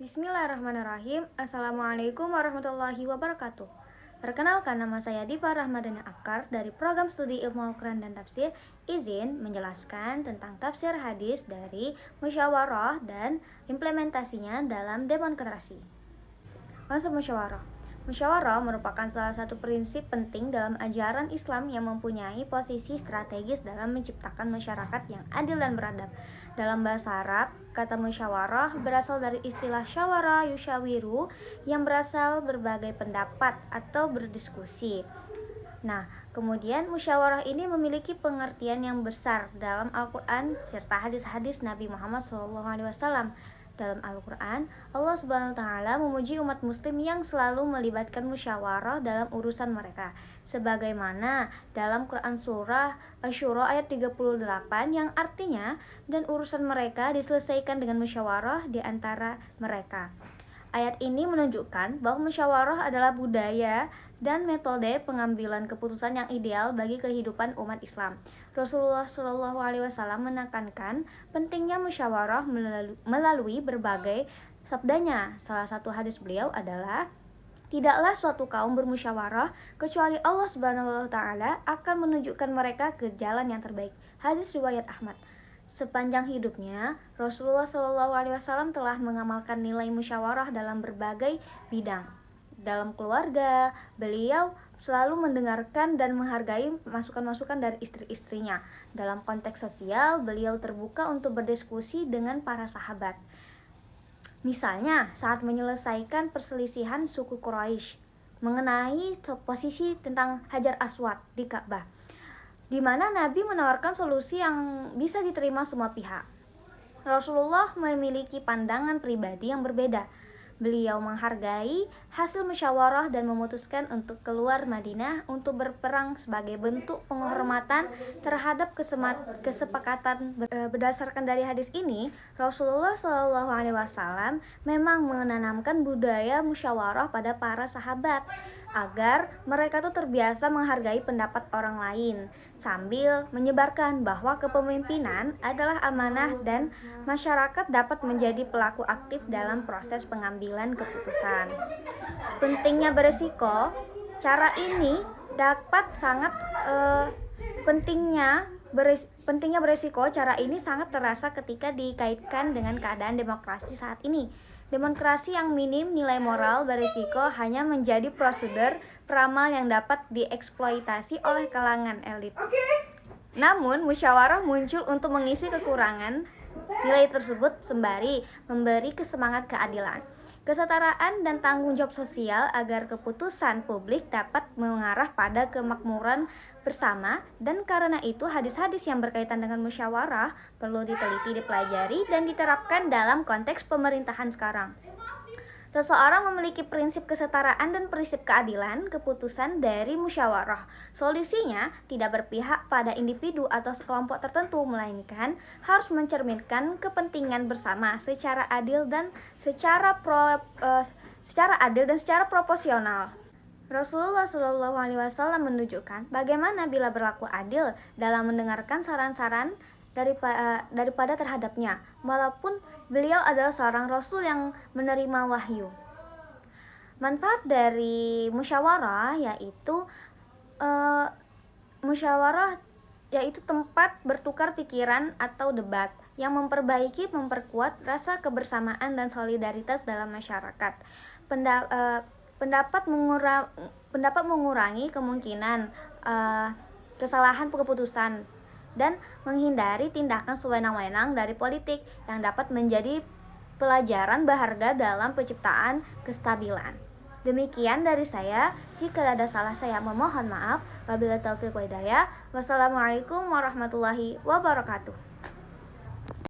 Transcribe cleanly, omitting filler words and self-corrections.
Bismillahirrahmanirrahim. Assalamualaikum warahmatullahi wabarakatuh. Perkenalkan, nama saya Diva Rahmadana Afkar dari program studi Ilmu Al-Quran dan Tafsir. Izin menjelaskan tentang tafsir hadis dari musyawarah dan implementasinya dalam demonstrasi. Konsep musyawarah. Musyawarah merupakan salah satu prinsip penting dalam ajaran Islam yang mempunyai posisi strategis dalam menciptakan masyarakat yang adil dan beradab. Dalam bahasa Arab, kata musyawarah berasal dari istilah syawara yushawiru yang berasal berbagai pendapat atau berdiskusi. Nah, kemudian musyawarah ini memiliki pengertian yang besar dalam Al-Quran serta hadis-hadis Nabi Muhammad SAW. Dalam Al-Quran, Allah Subhanahu wa Ta'ala memuji umat muslim yang selalu melibatkan musyawarah dalam urusan mereka, sebagaimana dalam Quran surah Asy-Syura ayat 38 yang artinya, dan urusan mereka diselesaikan dengan musyawarah di antara mereka. Ayat ini menunjukkan bahwa musyawarah adalah budaya dan metode pengambilan keputusan yang ideal bagi kehidupan umat Islam. Rasulullah SAW menekankan pentingnya musyawarah melalui berbagai sabdanya. Salah satu hadis beliau adalah, tidaklah suatu kaum bermusyawarah kecuali Allah Subhanahu wa Ta'ala akan menunjukkan mereka ke jalan yang terbaik. Hadis riwayat Ahmad. Sepanjang hidupnya, Rasulullah SAW telah mengamalkan nilai musyawarah dalam berbagai bidang. Dalam keluarga, beliau selalu mendengarkan dan menghargai masukan-masukan dari istri-istrinya. Dalam konteks sosial, beliau terbuka untuk berdiskusi dengan para sahabat. Misalnya, saat menyelesaikan perselisihan suku Quraisy mengenai posisi tentang Hajar Aswad di Ka'bah, di mana Nabi menawarkan solusi yang bisa diterima semua pihak. Rasulullah memiliki pandangan pribadi yang berbeda. Beliau menghargai hasil musyawarah dan memutuskan untuk keluar Madinah untuk berperang sebagai bentuk penghormatan terhadap kesepakatan. Berdasarkan dari hadis ini, Rasulullah SAW memang menanamkan budaya musyawarah pada para sahabat agar mereka tuh terbiasa menghargai pendapat orang lain, sambil menyebarkan bahwa kepemimpinan adalah amanah dan masyarakat dapat menjadi pelaku aktif dalam proses pengambilan keputusan. Pentingnya beresiko, cara ini dapat sangat pentingnya beresiko, cara ini sangat terasa ketika dikaitkan dengan keadaan demokrasi saat ini. Demokrasi yang minim nilai moral berisiko hanya menjadi prosedur peramal yang dapat dieksploitasi oleh kalangan elit. Namun, musyawarah muncul untuk mengisi kekurangan nilai tersebut sembari memberi semangat keadilan, kesetaraan, dan tanggung jawab sosial agar keputusan publik dapat mengarah pada kemakmuran bersama. Dan karena itu, hadis-hadis yang berkaitan dengan musyawarah perlu diteliti, dipelajari, dan diterapkan dalam konteks pemerintahan sekarang. Seseorang memiliki prinsip kesetaraan dan prinsip keadilan keputusan dari musyawarah. Solusinya tidak berpihak pada individu atau kelompok tertentu, melainkan harus mencerminkan kepentingan bersama secara adil dan secara proporsional. Rasulullah SAW menunjukkan bagaimana bila berlaku adil dalam mendengarkan saran-saran daripada terhadapnya, walaupun beliau adalah seorang rasul yang menerima wahyu. Manfaat dari musyawarah yaitu tempat bertukar pikiran atau debat yang memperkuat rasa kebersamaan dan solidaritas dalam masyarakat. Pendapat mengurangi kemungkinan kesalahan keputusan dan menghindari tindakan sewenang-wenang dari politik yang dapat menjadi pelajaran berharga dalam penciptaan kestabilan. Demikian dari saya. Jika ada salah, saya memohon maaf. Wabillahi taufiq wal hidayah. Wassalamualaikum warahmatullahi wabarakatuh.